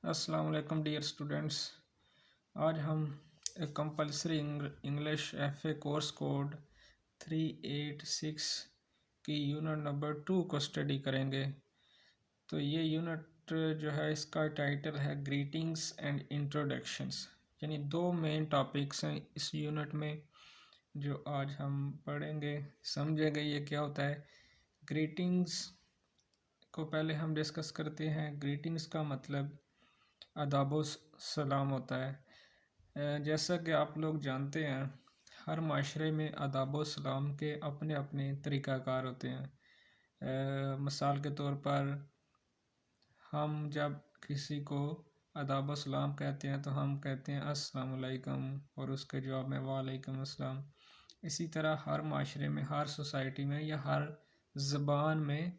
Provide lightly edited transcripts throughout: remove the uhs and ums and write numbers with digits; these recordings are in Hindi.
अस्सलाम वालेकुम डियर स्टूडेंट्स। आज हम एक compulsory English FA course code 386 की यूनिट नंबर 2 को स्टडी करेंगे। तो ये यूनिट जो है इसका टाइटल है ग्रीटिंग्स एंड इंट्रोडक्शंस, यानी दो मेन टॉपिक्स हैं इस यूनिट में जो आज हम पढ़ेंगे समझेंगे। ये क्या होता है? ग्रीटिंग्स को पहले हम डिस्कस करते हैं। ग्रीटिंग्स का मतलब आदाब सलाम होता है। जैसा कि आप लोग जानते हैं, हर माशरे में आदाब सलाम के अपने अपने तरीक़ाकार होते हैं। मिसाल के तौर पर हम जब किसी को आदाब सलाम कहते हैं तो हम कहते हैं अस्सलाम वालेकुम और उसके जवाब में वालेकुम अस्सलाम। इसी तरह हर माशरे में, हर सोसाइटी में या हर ज़बान में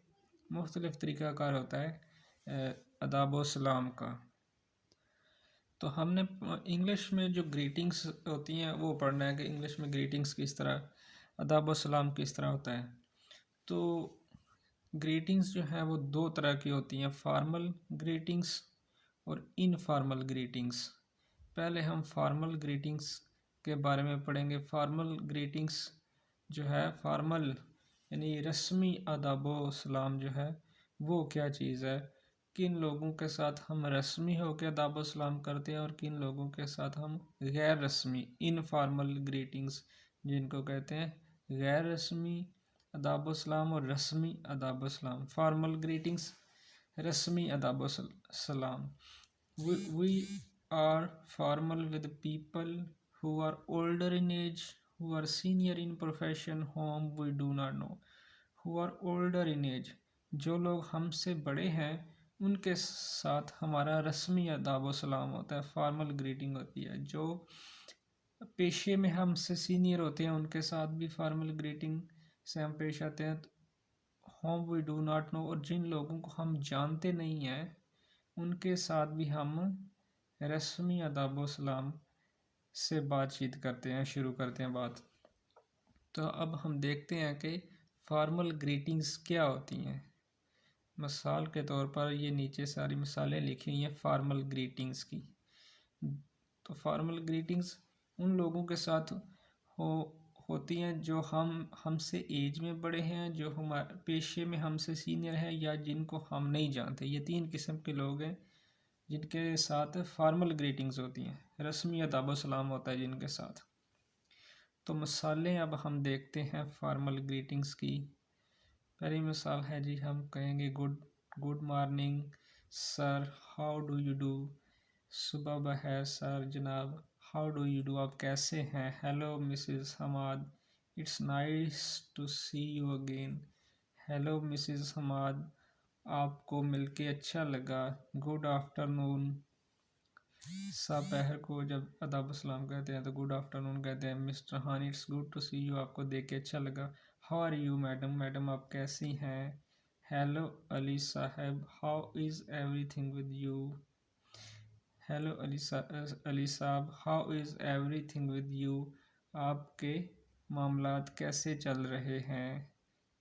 मुख्तलिफ़ तरीक़ाकार होता है आदाब सलाम का। तो हमने इंग्लिश में जो ग्रीटिंग्स होती हैं वो पढ़ना है कि इंग्लिश में ग्रीटिंग्स किस तरह, आदाब सलाम किस तरह होता है। तो ग्रीटिंग्स जो है वो दो तरह की होती हैं, फार्मल ग्रीटिंग्स और इनफॉर्मल ग्रीटिंग्स। पहले हम फार्मल ग्रीटिंग्स के बारे में पढ़ेंगे। फार्मल ग्रीटिंग्स जो है, फार्मल यानी रस्मी आदाब सलाम जो है वो क्या चीज़ है, किन लोगों के साथ हम रस्मी होकर आदाब सलाम करते हैं और किन लोगों के साथ हम गैर रस्मी इनफॉर्मल ग्रीटिंग्स जिनको कहते हैं गैर रस्मी आदाब सलाम और रस्मी आदाब सलाम। फार्मल ग्रीटिंग्स, रस्मी आदाब सलाम। We are formal with people who are older in age, who are senior in profession, whom we do not know. Who are older in age, जो लोग हमसे बड़े हैं उनके साथ हमारा रस्मी आदाब सलाम होता है, फॉर्मल ग्रीटिंग होती है। जो पेशे में हमसे सीनियर होते हैं उनके साथ भी फॉर्मल ग्रीटिंग से हम पेश आते हैं। Whom we do not know, और जिन लोगों को हम जानते नहीं हैं उनके साथ भी हम रस्मी आदाब सलाम से बातचीत करते हैं, शुरू करते हैं बात। तो अब हम देखते हैं कि फॉर्मल ग्रीटिंग्स क्या होती हैं। मिसाल के तौर पर ये नीचे सारी मिसालें लिखी हुई हैं फॉर्मल ग्रीटिंग्स की। तो फॉर्मल ग्रीटिंग्स उन लोगों के साथ होती हैं जो हमसे एज में बड़े हैं, जो हमारे पेशे में हमसे सीनियर हैं, या जिनको हम नहीं जानते। ये तीन किस्म के लोग हैं जिनके साथ फॉर्मल ग्रीटिंग्स होती हैं, रस्मी आदाब सलाम होता है जिनके साथ। तो मिसालें अब हम देखते हैं फॉर्मल ग्रीटिंग्स की। पहली मिसाल है जी, हम कहेंगे good morning sir, how do you do. सुबह बखैर सर जनाब, हाउ डू यू डू, आप कैसे हैं। Hello Mrs Hamad, it's nice to see you again. Hello Mrs Hamad, आपको मिलके अच्छा लगा। गुड आफ्टरनून, दोपहर को जब आदाब सलाम कहते हैं तो गुड आफ्टरनून कहते हैं। Mister Han, it's good to see you, आपको देख के अच्छा लगा। How are you madam, madam आप कैसी हैं। Hello Ali sahab, how is everything with you. Hello Ali sahab, how is everything with you, आपके मामलात कैसे चल रहे हैं।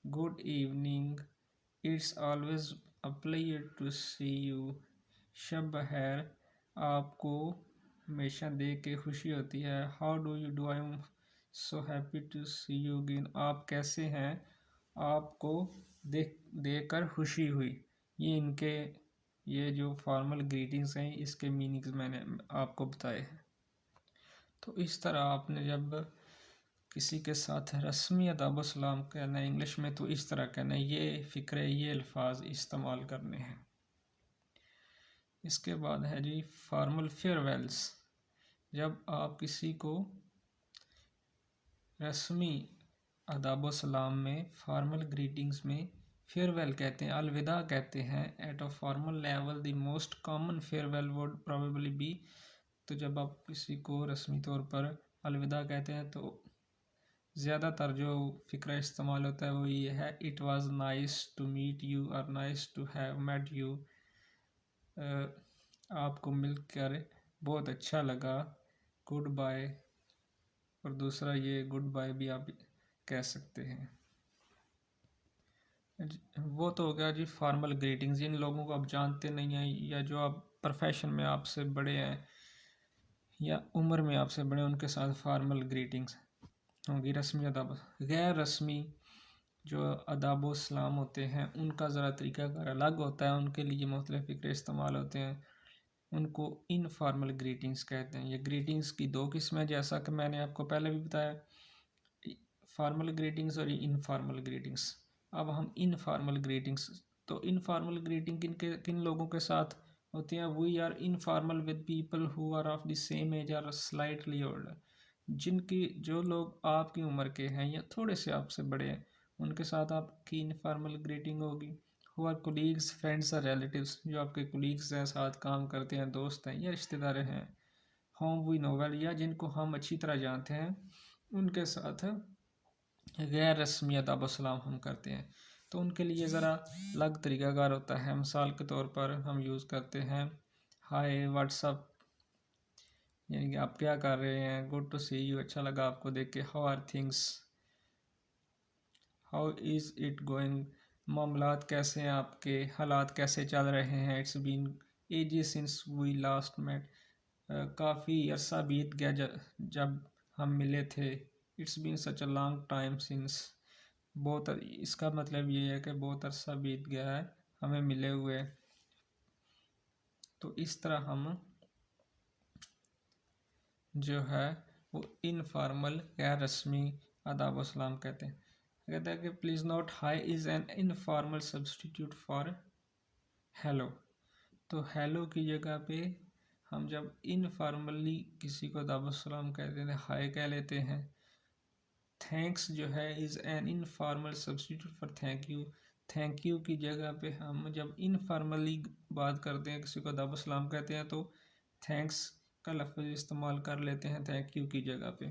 Good evening, it's always a pleasure to see you. शब बखैर, आपको हमेशा देख के खुशी होती है। How do you do, I am so happy to see you again, आप कैसे हैं, आपको देख कर खुशी हुई। ये जो फॉर्मल ग्रीटिंग्स हैं इसके मीनिंग्स मैंने आपको बताए हैं। तो इस तरह आपने जब किसी के साथ रस्मी आदाब सलाम कहना है इंग्लिश में तो इस तरह कहना है, ये फ़िक्रे, ये अल्फाज इस्तेमाल करने हैं। इसके बाद है जी फॉर्मल फेयरवेल्स। जब आप किसी को रस्मी आदाब सलाम में, फॉर्मल ग्रीटिंग्स में फेयरवेल कहते हैं, अलविदा कहते हैं। At a formal level the most common farewell would probably be. तो जब आप किसी को रस्मी तौर पर अलविदा कहते हैं तो ज़्यादातर जो फ़िक्रा इस्तेमाल होता है वो ये है, it was nice to meet you और nice to have met you. आपको मिलकर बहुत अच्छा लगा। गुड बाय, और दूसरा ये गुड बाय भी आप कह सकते हैं। वो तो हो गया जी फॉर्मल ग्रीटिंग्स, जिन लोगों को आप जानते नहीं हैं या जो आप प्रोफेशन में आपसे बड़े हैं या उम्र में आपसे बड़े, उनके साथ फॉर्मल ग्रीटिंग्स होंगी। रस्मी अदाब, गैर रस्मी जो अदाब सलाम होते हैं उनका ज़रा तरीक़ाकार अलग होता है, उनके लिए मुख्तलिफ़ फ़िक्रे इस्तेमाल होते हैं, उनको इनफॉर्मल ग्रीटिंग्स कहते हैं। ये ग्रीटिंग्स की दो किस्में हैं, जैसा कि मैंने आपको पहले भी बताया, फॉर्मल ग्रीटिंग्स और इनफॉर्मल ग्रीटिंग्स। अब हम इनफॉर्मल ग्रीटिंग्स, तो इनफॉर्मल ग्रीटिंग किन लोगों के साथ होती हैं? We are informal with people who are of the same age और स्लाइटली ओल्डर। जिनकी जो लोग आपकी उम्र के हैं या थोड़े से आपसे बड़े हैं, उनके साथ आपकी इनफॉर्मल ग्रीटिंग होगी। हु आर कोलीग्स, फ्रेंड्स और रिलेटिव्स, जो आपके कोलीग्स हैं, साथ काम करते हैं, दोस्त हैं या रिश्तेदार हैं। होम वी नो वेल, या जिनको हम अच्छी तरह जानते हैं, उनके साथ गैर रस्मी अदब सलाम हम करते हैं। तो उनके लिए ज़रा अलग तरीक़ाकार होता है। मिसाल के तौर पर हम यूज़ करते हैं हाय व्हाट्सअप, यानी कि आप क्या कर रहे हैं, गुड टू सी यू, अच्छा लगा आपको देख के, how are things, how is it going, मामलात कैसे हैं आपके, हालात कैसे चल रहे हैं, it's been ages since we last met, काफ़ी अरसा बीत गया जब हम मिले थे। It's been such a long time since, बहुत, इसका मतलब ये है कि बहुत अरसा बीत गया है हमें मिले हुए। तो इस तरह हम जो है वो इनफॉर्मल गैर रस्मी आदाब सलाम कहते हैं। कहते हैं कि please note high is an informal substitute for hello. तो हेलो की जगह पे हम जब इनफॉर्मली किसी को आदाब सलाम कहते हैं, हाय कह लेते हैं। थैंक्स जो है is an informal substitute for thank you. Thank you की जगह पे हम जब इनफॉर्मली बात करते हैं, किसी को अदब सलाम कहते हैं, तो थैंक्स का लफ्ज़ इस्तेमाल कर लेते हैं थैंक यू की जगह पे।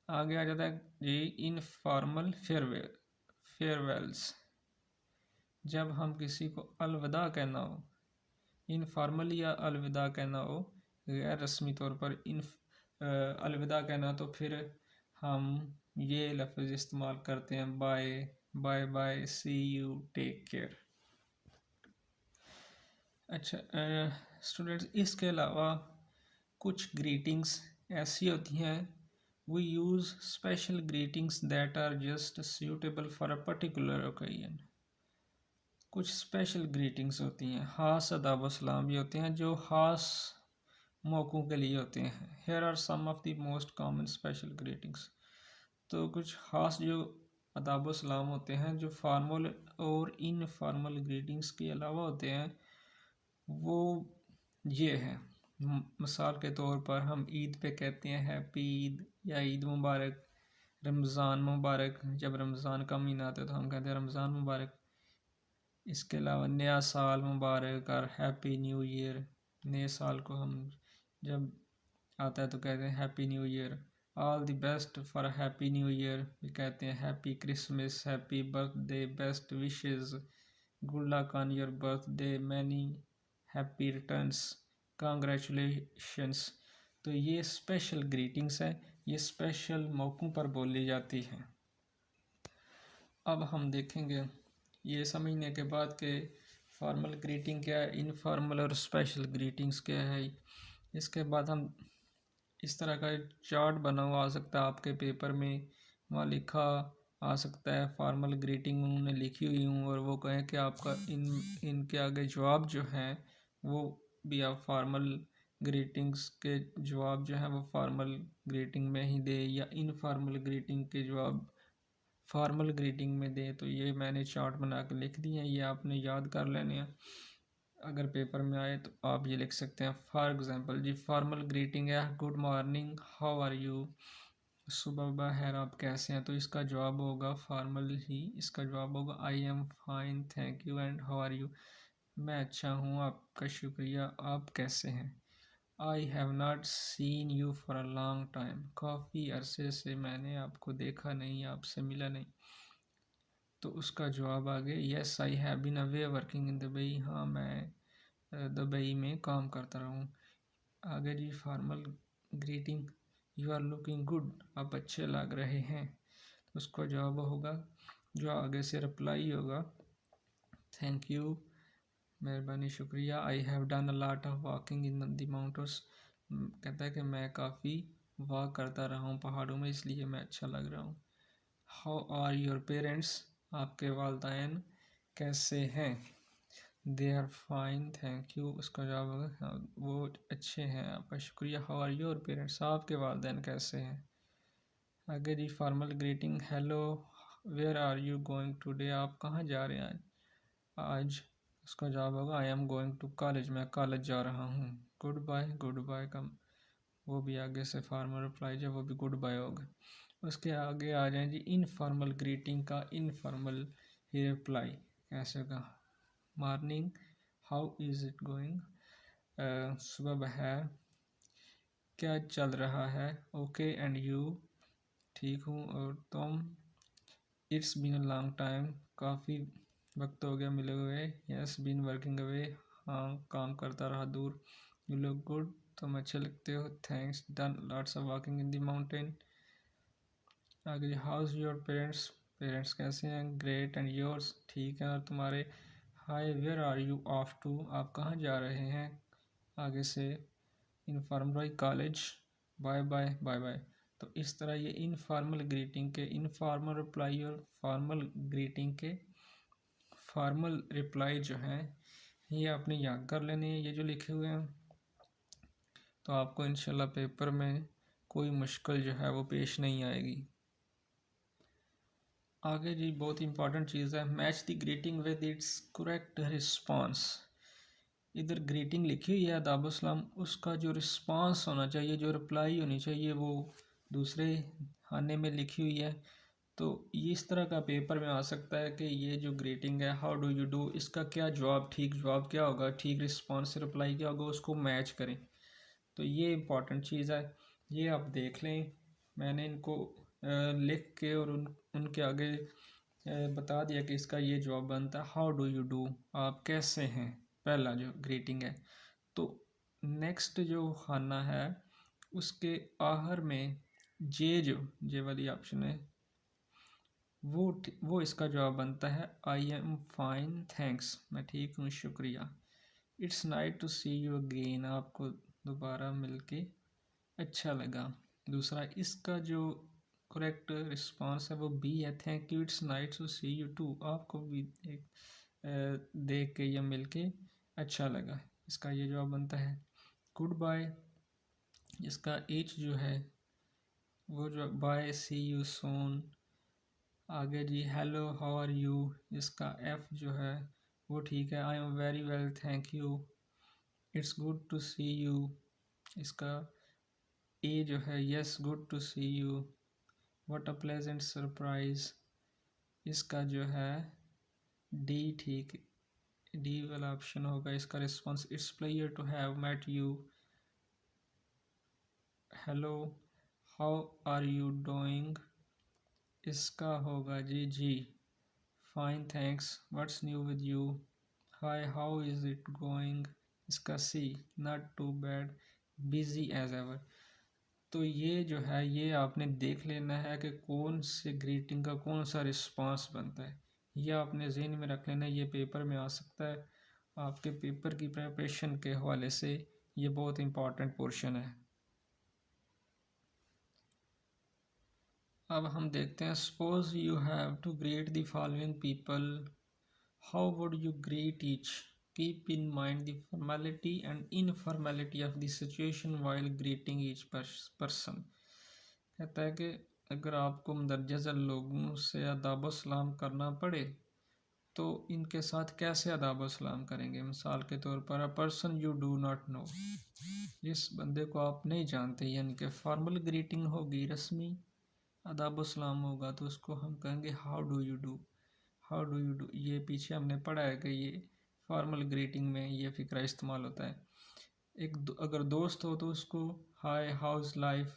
आगे आ जाता है जी इनफॉर्मल फेयरवेल्स, जब हम किसी को अलविदा कहना हो, इनफॉर्मली या अलविदा कहना हो, गैर रस्मी तौर पर अलविदा कहना, तो फिर हम ये लफ्ज़ इस्तेमाल करते हैं bye, bye bye, see you, take care. अच्छा स्टूडेंट्स, इसके अलावा कुछ ग्रीटिंग्स ऐसी होती हैं, we use special greetings that are just suitable for a particular occasion. कुछ स्पेशल ग्रीटिंग्स होती हैं, ख़ास अदाब सलाम भी होते हैं जो ख़ास मौक़ों के लिए होते हैं। Here are some of the most common special greetings. तो कुछ ख़ास जो अदाब सलाम होते हैं जो फार्मल और इनफॉर्मल ग्रीटिंग्स के अलावा होते हैं, वो ये हैं। मिसाल के तौर पर हम ईद पे कहते हैं हैप्पी ईद या ईद मुबारक, रमज़ान मुबारक, जब रमज़ान का महीना आता है तो हम कहते हैं रमज़ान मुबारक। इसके अलावा नया साल मुबारक और हैप्पी न्यू ईयर, नए साल को हम जब आता है तो कहते हैं happy new year. All the best for happy new year भी कहते हैं, happy Christmas, happy birthday, best wishes, good luck on your birthday, many happy returns, congratulations. तो ये स्पेशल ग्रीटिंग्स हैं, ये स्पेशल मौक़ों पर बोली जाती हैं। अब हम देखेंगे ये समझने के बाद कि फॉर्मल ग्रीटिंग क्या है, इनफॉर्मल और स्पेशल ग्रीटिंग्स क्या है। इसके बाद हम इस तरह का चार्ट बना हुआ आ सकता है आपके पेपर में, वहाँ लिखा आ सकता है फॉर्मल ग्रीटिंग उन्होंने लिखी हुई हूँ, और वो कहें कि आपका इनके आगे जवाब जो हैं वो भी आप फॉर्मल ग्रीटिंग्स के जवाब जो हैं वो फॉर्मल ग्रीटिंग में ही दे, या इनफॉर्मल ग्रीटिंग के जवाब फॉर्मल ग्रीटिंग में दें। तो ये मैंने चार्ट बना के लिख दिए हैं, ये आपने याद कर लेने हैं। अगर पेपर में आए तो आप ये लिख सकते हैं। फॉर एग्ज़ाम्पल जी, फॉर्मल ग्रीटिंग है good morning, how are you, सुबह बखैर, आप कैसे हैं। तो इसका जवाब होगा फॉर्मल ही, इसका जवाब होगा I am fine thank you and how are you, मैं अच्छा हूँ, आपका शुक्रिया, आप कैसे हैं। I have not seen you for a long time, काफ़ी अरसे से मैंने आपको देखा नहीं, आपसे मिला नहीं। तो उसका जवाब आगे yes I have been away working in Dubai, हाँ मैं दुबई में काम करता रहा हूँ। आगे जी formal greeting, you are looking good, आप अच्छे लग रहे हैं। तो उसका जवाब होगा, जो आगे से रिप्लाई होगा, थैंक यू मेहरबानी, शुक्रिया। I have done a lot of walking in the mountains. कहता है कि मैं काफ़ी वॉक करता रहा हूँ पहाड़ों में, इसलिए मैं अच्छा लग रहा हूँ। How are your parents? आपके वालदैन कैसे हैं? They are fine thank you. उसका जवाब होगा हाँ, वो अच्छे हैं, आपका शुक्रिया। How are your parents? आपके वालदैन कैसे हैं? आगे जी formal greeting, hello, where are you going today? आप कहाँ जा रहे हैं आज? उसका जवाब होगा I am going to college, मैं कॉलेज जा रहा हूँ। गुड बाय का वो भी आगे से फॉर्मल रिप्लाई जो वो भी गुड बाय होगा। उसके आगे आ जाए जी इनफॉर्मल ग्रीटिंग का इनफॉर्मल ही रिप्लाई कैसे होगा? Morning, how is it going? सुबह है, क्या चल रहा है? Okay and you? ठीक हूँ, और तुम? It's been a long time, काफ़ी वक्त हो गया मिले हुए। यस बीन वर्किंग अवे, हाँ काम करता रहा दूर। यू लुक गुड, तुम अच्छे लगते हो। Thanks, done lots of walking in the mountain. आगे हाउस योर पेरेंट्स? पेरेंट्स कैसे हैं? Great and yours? ठीक है, और तुम्हारे? Hi, where are you off to? आप कहाँ जा रहे हैं? आगे से informal college, bye bye bye bye. तो इस तरह ये इनफॉर्मल ग्रीटिंग के इनफॉर्मल रिप्लाई और फॉर्मल ग्रीटिंग के फॉर्मल रिप्लाई जो हैं ये आपने याद कर लेने हैं, ये जो लिखे हुए हैं। तो आपको इंशाल्लाह पेपर में कोई मुश्किल जो है वो पेश नहीं आएगी। आगे जी बहुत इंपॉर्टेंट चीज़ है, match the greeting with its correct response. इधर ग्रीटिंग लिखी हुई है आदाबुस्सलाम, उसका जो रिस्पॉन्स होना चाहिए, जो रिप्लाई होनी चाहिए, वो दूसरे खाने में लिखी हुई है। तो ये इस तरह का पेपर में आ सकता है कि ये जो ग्रीटिंग है हाउ डू यू डू, इसका क्या जवाब, ठीक जवाब क्या होगा, ठीक रिस्पॉन्स से रिप्लाई क्या होगा, उसको मैच करें। तो ये इम्पॉर्टेंट चीज़ है, ये आप देख लें। मैंने इनको लिख के और उनके आगे बता दिया कि इसका ये जवाब बनता है हाउ डू यू डू, आप कैसे हैं, पहला जो ग्रीटिंग है। तो नेक्स्ट जो खाना है उसके आखिर में जे वाली ऑप्शन है, वो इसका जवाब बनता है आई एम फाइन थैंक्स, मैं ठीक हूँ शुक्रिया। It's nice to see you again, आपको दोबारा मिलके अच्छा लगा। दूसरा इसका जो करेक्ट रिस्पांस है वो बी है, thank you it's nice to see you too, आपको भी देख के या मिल के अच्छा लगा, इसका ये जवाब बनता है। गुड बाय, इसका एच जो है वो जो बाय, सी यू सोन। आगे जी हेलो हाउ आर यू, इसका एफ जो है वो ठीक है, I am very well thank you. It's good to see you, इसका ए जो है yes good to see you. What a pleasant surprise, इसका जो है डी ठीक, डी वाला ऑप्शन होगा इसका response. It's pleasure to have met you. Hello how are you doing, इसका होगा जी fine thanks. What's new with you, hi how is it going, इसका C not too bad, busy as ever. तो ये जो है ये आपने देख लेना है कि कौन से ग्रीटिंग का कौन सा रिस्पांस बनता है, ये आपने जहन में रख लेना है। ये पेपर में आ सकता है, आपके पेपर की प्रिपरेशन के हवाले से ये बहुत इंपॉर्टेंट पोर्शन है। अब हम देखते हैं, suppose you have to greet the following people, how would you greet each? Keep in mind the formality and informality of the situation while greeting each person. कहता है कि अगर आपको मंदरजा झेल लोगों से आदाब सलाम करना पड़े तो इनके साथ कैसे आदाब सलाम करेंगे। मिसाल के तौर पर a person you do not no, जिस बंदे को आप नहीं जानते, यानी कि फॉर्मल ग्रीटिंग होगी, रस्मी आदाब सलाम होगा, तो उसको हम कहेंगे how do you do. How do you do ये पीछे हमने पढ़ा है कि ये फॉर्मल ग्रीटिंग में ये फ़िक्रा इस्तेमाल होता है। अगर दोस्त हो तो उसको हाय हाउस लाइफ,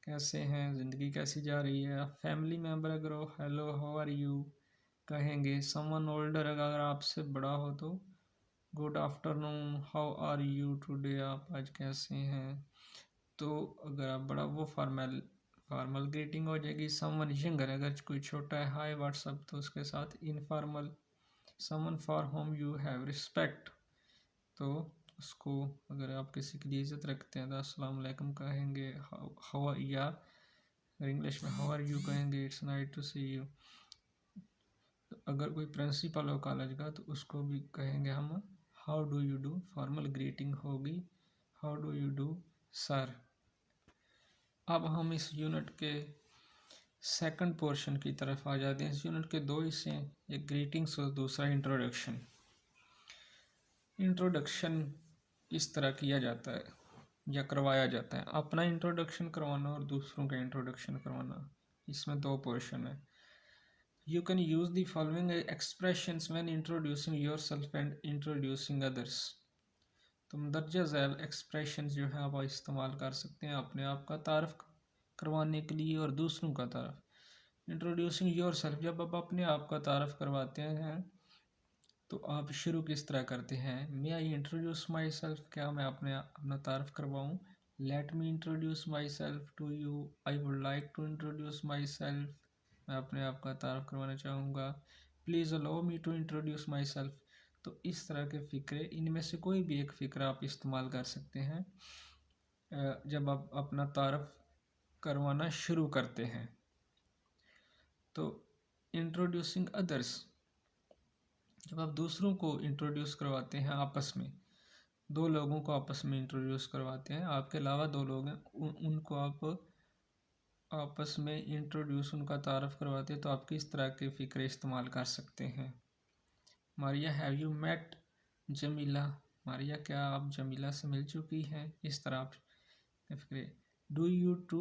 कैसे हैं, ज़िंदगी कैसी जा रही है। फैमिली मेम्बर अगर हो हेलो हाउ आर यू कहेंगे। समवन ओल्डर अगर आपसे बड़ा हो तो good afternoon how are you today, आप आज कैसे हैं। तो अगर आप बड़ा वो फॉर्मल ग्रीटिंग हो जाएगी। समवन यंगर अगर कोई छोटा है हाय व्हाट्सअप, तो उसके साथ informal someone for home you have respect, तो उसको अगर आप किसी की इज्जत रखते हैं तो अस्सलाम वालेकुम कहेंगे, हाउ या इंग्लिश में हाउ आर यू कहेंगे, it's nice to see you. अगर कोई प्रिंसिपल हो कॉलेज का तो उसको भी कहेंगे हम how do you do, formal greeting होगी how do you do sir. अब हम इस यूनिट के सेकंड पोर्शन की तरफ आ जाते हैं। इस यूनिट के दो हिस्से हैं, एक ग्रीटिंग्स और दूसरा इंट्रोडक्शन। इंट्रोडक्शन किस तरह किया जाता है या करवाया जाता है? अपना इंट्रोडक्शन करवाना और दूसरों का इंट्रोडक्शन करवाना, इसमें दो पोर्शन है। You can use the following expressions when introducing yourself and introducing others. तुम दर्जा झैल एक्सप्रेशन जो है आप इस्तेमाल कर सकते हैं अपने आप का तारफ़ करवाने के लिए और दूसरों का तारफ़। इंट्रोड्यूसिंग योर सेल्फ, जब आप अपने आप का तारफ़ करवाते हैं तो आप शुरू किस तरह करते हैं? मे आई इंट्रोड्यूस माई सेल्फ, क्या मैं अपना तारफ़ करवाऊँ? Let me introduce myself to you, I would like to introduce myself, मैं अपने आप का तारफ़ करवाना चाहूँगा। Please allow me to introduce myself. तो इस तरह के फ़िक्रे, इनमें से कोई भी एक फ़िक्रा आप इस्तेमाल कर सकते हैं जब आप अपना तारफ़ करवाना शुरू करते हैं। तो इंट्रोड्यूसिंग अदर्स, जब आप दूसरों को इंट्रोड्यूस करवाते हैं आपस में, दो लोगों को आपस में इंट्रोड्यूस करवाते हैं, आपके अलावा दो लोग हैं उनको आप आपस में इंट्रोड्यूस, उनका तारफ़ करवाते हैं, तो आप किस तरह के फ़िक्रे इस्तेमाल कर सकते हैं? Maria have you met Jamila, Maria क्या आप जमीला से मिल चुकी हैं? इस तरह आप फ़िक्रे। Do you two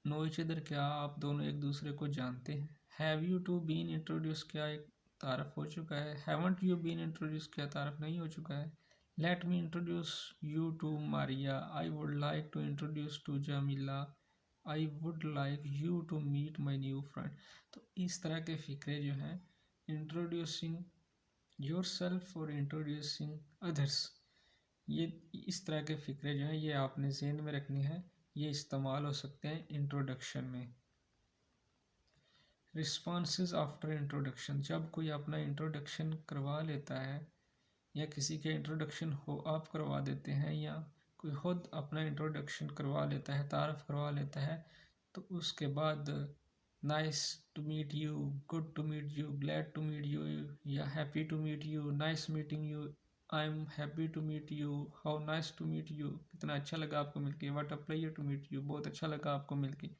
know each other, क्या आप दोनों एक दूसरे को जानते हैं? Have you two been introduce, क्या एक तारफ़ हो चुका है? हैवंट यू बीन इंट्रोड्यूस, क्या तारफ़ नहीं हो चुका है? Let me introduce you to Maria, I would like to introduce to Jamila, I would like you to meet my new friend. तो इस तरह के फ़िक्रे जो हैं, इंट्रोड्यूसिंग योर सेल्फ और इंट्रोड्यूसिंग अदर्स, ये इस तरह के फ़िक्रे जो हैं ये आपने ज़हन में रखनी है, ये इस्तेमाल हो सकते हैं इंट्रोडक्शन में। रिस्पॉन्सेज आफ्टर इंट्रोडक्शन, जब कोई अपना इंट्रोडक्शन करवा लेता है या किसी के इंट्रोडक्शन हो आप करवा देते हैं या कोई खुद अपना इंट्रोडक्शन करवा लेता है, तारफ़ करवा लेता है, तो उसके बाद nice to meet you, good to meet you, glad to meet you या happy to meet you, nice meeting you, I am happy to meet you, how nice to meet you, कितना अच्छा लगा आपको मिलके, what a pleasure to meet you, बहुत अच्छा लगा आपको मिलके।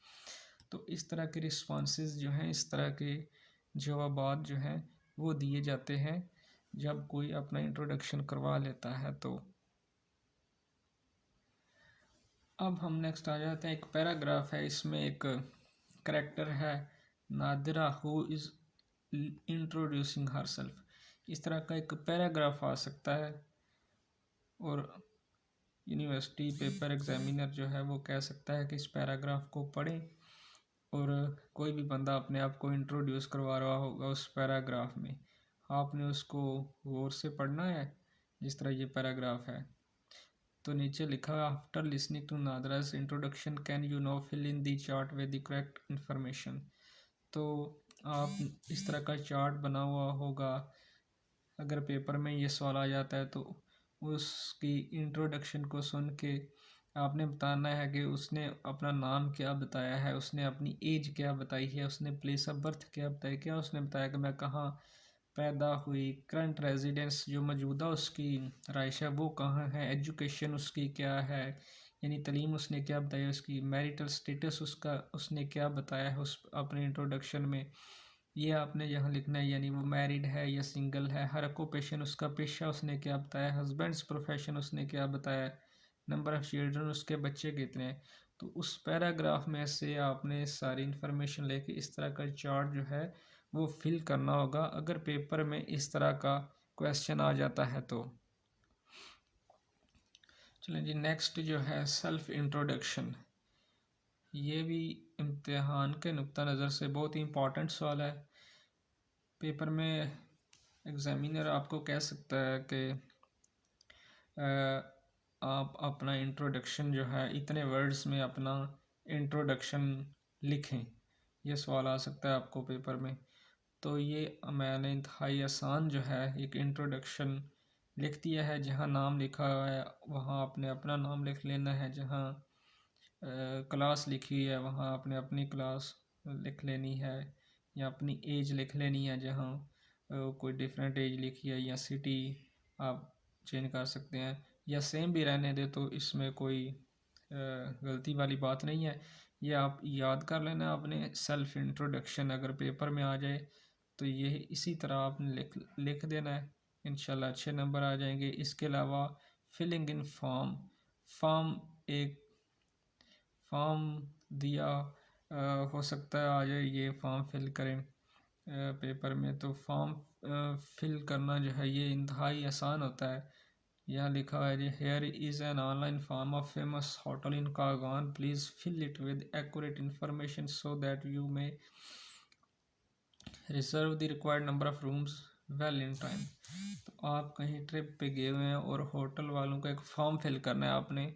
तो इस तरह के रिस्पॉन्सेज जो हैं, इस तरह के जवाबात जो हैं वो दिए जाते हैं जब कोई अपना इंट्रोडक्शन करवा लेता है। तो अब हम नेक्स्ट आ जाते हैं, एक पैराग्राफ है, इसमें एक करेक्टर है Nadira who is introducing her self, इस तरह का एक पैराग्राफ आ सकता है और यूनिवर्सिटी पेपर एग्जामिनर जो है वो कह सकता है कि इस पैराग्राफ को पढ़ें और कोई भी बंदा अपने आप को इंट्रोड्यूस करवा रहा होगा उस पैराग्राफ में, आपने उसको गौर से पढ़ना है जिस तरह ये पैराग्राफ है। तो नीचे लिखा है आफ्टर लिसनिंग टू नादरा's introduction can you no fill in the chart with the correct information. तो आप इस तरह का चार्ट बना हुआ होगा, अगर पेपर में ये सवाल आ जाता है तो उसकी इंट्रोडक्शन को सुन के आपने बताना है कि उसने अपना नाम क्या बताया है, उसने अपनी एज क्या बताई है, उसने प्लेस ऑफ बर्थ क्या बताई, क्या उसने बताया कि मैं कहाँ पैदा हुई, करंट रेजिडेंस जो मौजूदा उसकी रहाइश है वो कहाँ है, एजुकेशन उसकी क्या है, यानी तलीम उसने क्या बताया, उसकी मैरिटल स्टेटस उसका उसने क्या बताया है उस अपने इंट्रोडक्शन में, ये आपने यहाँ लिखना है, यानी वो मैरिड है या सिंगल है। हर ऑक्यूपेशन उसका पेशा उसने क्या बताया, हस्बैंड्स प्रोफेशन उसने क्या बताया, नंबर ऑफ़ चिल्ड्रन उसके बच्चे कितने हैं। तो उस पैराग्राफ में से आपने सारी इन्फॉर्मेशन लेके इस तरह का चार्ट जो है वो फिल करना होगा अगर पेपर में इस तरह का क्वेश्चन आ जाता है तो। चलें जी, नेक्स्ट जो है सेल्फ इंट्रोडक्शन, ये भी इम्तिहान के नुक्ता नज़र से बहुत ही इम्पोर्टेंट सवाल है। पेपर में एग्ज़ामिनर आपको कह सकता है कि आप अपना इंट्रोडक्शन जो है इतने वर्ड्स में अपना इंट्रोडक्शन लिखें, ये सवाल आ सकता है आपको पेपर में। तो ये मैंने इंतहाई आसान जो है एक इंट्रोडक्शन लिख दिया है। जहाँ नाम लिखा हुआ है वहाँ आपने अपना नाम लिख लेना है। जहाँ क्लास लिखी है वहाँ आपने अपनी क्लास लिख लेनी है, या अपनी एज लिख लेनी है। जहाँ कोई डिफरेंट एज लिखी है, या सिटी आप चेंज कर सकते हैं, या सेम भी रहने दे तो इसमें कोई गलती वाली बात नहीं है। ये आप याद कर लेना अपने सेल्फ इंट्रोडक्शन, अगर पेपर में आ जाए तो ये इसी तरह आपने लिख देना है। इंशाल्लाह अच्छे नंबर आ जाएंगे। इसके अलावा फिलिंग इन फॉर्म, फॉर्म एक फॉर्म दिया हो सकता है आ जाए, ये फॉर्म फिल करें पेपर में। तो फॉर्म फिल करना जो है ये इंतहाई आसान होता है। यहाँ लिखा है जी, here is an online form of famous hotel in Kagan, please fill it with accurate information so that you may reserve the required number of rooms well in time. तो आप कहीं ट्रिप पे गए हुए हैं और होटल वालों का एक फॉर्म फिल करना है आपने,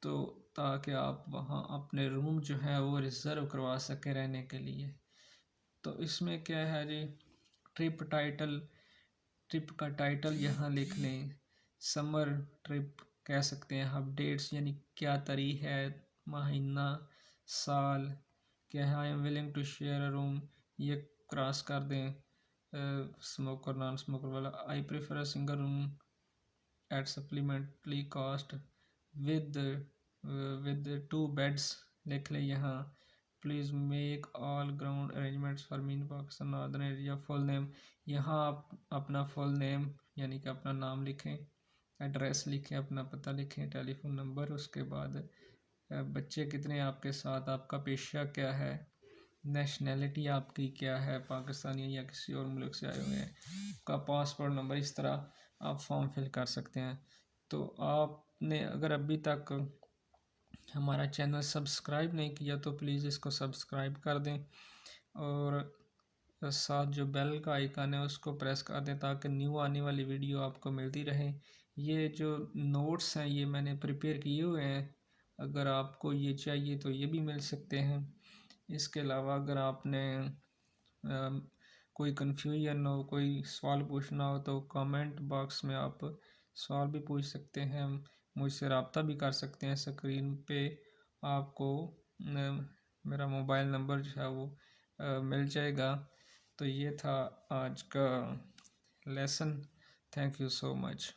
तो ताकि आप वहाँ अपने रूम जो है वो रिज़र्व करवा सकें रहने के लिए। तो इसमें क्या है जी, ट्रिप टाइटल, ट्रिप का टाइटल यहाँ लिख लें। समर ट्रिप कह सकते हैं आप। डेट्स यानी क्या तारीख है, महीना, साल क्या है। I am willing to share a room, ये क्रॉस कर दें। स्मोकर नॉन स्मोकर वाला, I prefer a single room at supplementally cost with two beds लिख लें यहाँ। Please make all ground arrangements for me in Pakistan northern area. Full name, यहाँ आप अपना फुल नेम यानी कि अपना नाम लिखें, एड्रेस लिखें, अपना पता लिखें, टेलीफोन नंबर। उसके बाद बच्चे कितने आपके साथ, आपका पेशा क्या है, नेशनैलिटी आपकी क्या है, पाकिस्तानी या किसी और मुल्क से आए हुए हैं, का पासपोर्ट नंबर। इस तरह आप फॉर्म फिल कर सकते हैं। तो आपने अगर अभी तक हमारा चैनल सब्सक्राइब नहीं किया तो प्लीज़ इसको सब्सक्राइब कर दें, और साथ जो बेल का आइकन है उसको प्रेस कर दें ताकि न्यू आने वाली वीडियो आपको मिलती रहे। ये जो नोट्स हैं ये मैंने प्रिपेयर किए हुए हैं, अगर आपको ये चाहिए तो ये भी मिल सकते हैं। इसके अलावा अगर आपने कोई कन्फ्यूजन हो, कोई सवाल पूछना हो तो कमेंट बॉक्स में आप सवाल भी पूछ सकते हैं, मुझसे रब्ता भी कर सकते हैं। स्क्रीन पे आपको मेरा मोबाइल नंबर जो है वो मिल जाएगा। तो ये था आज का lesson. Thank you so much.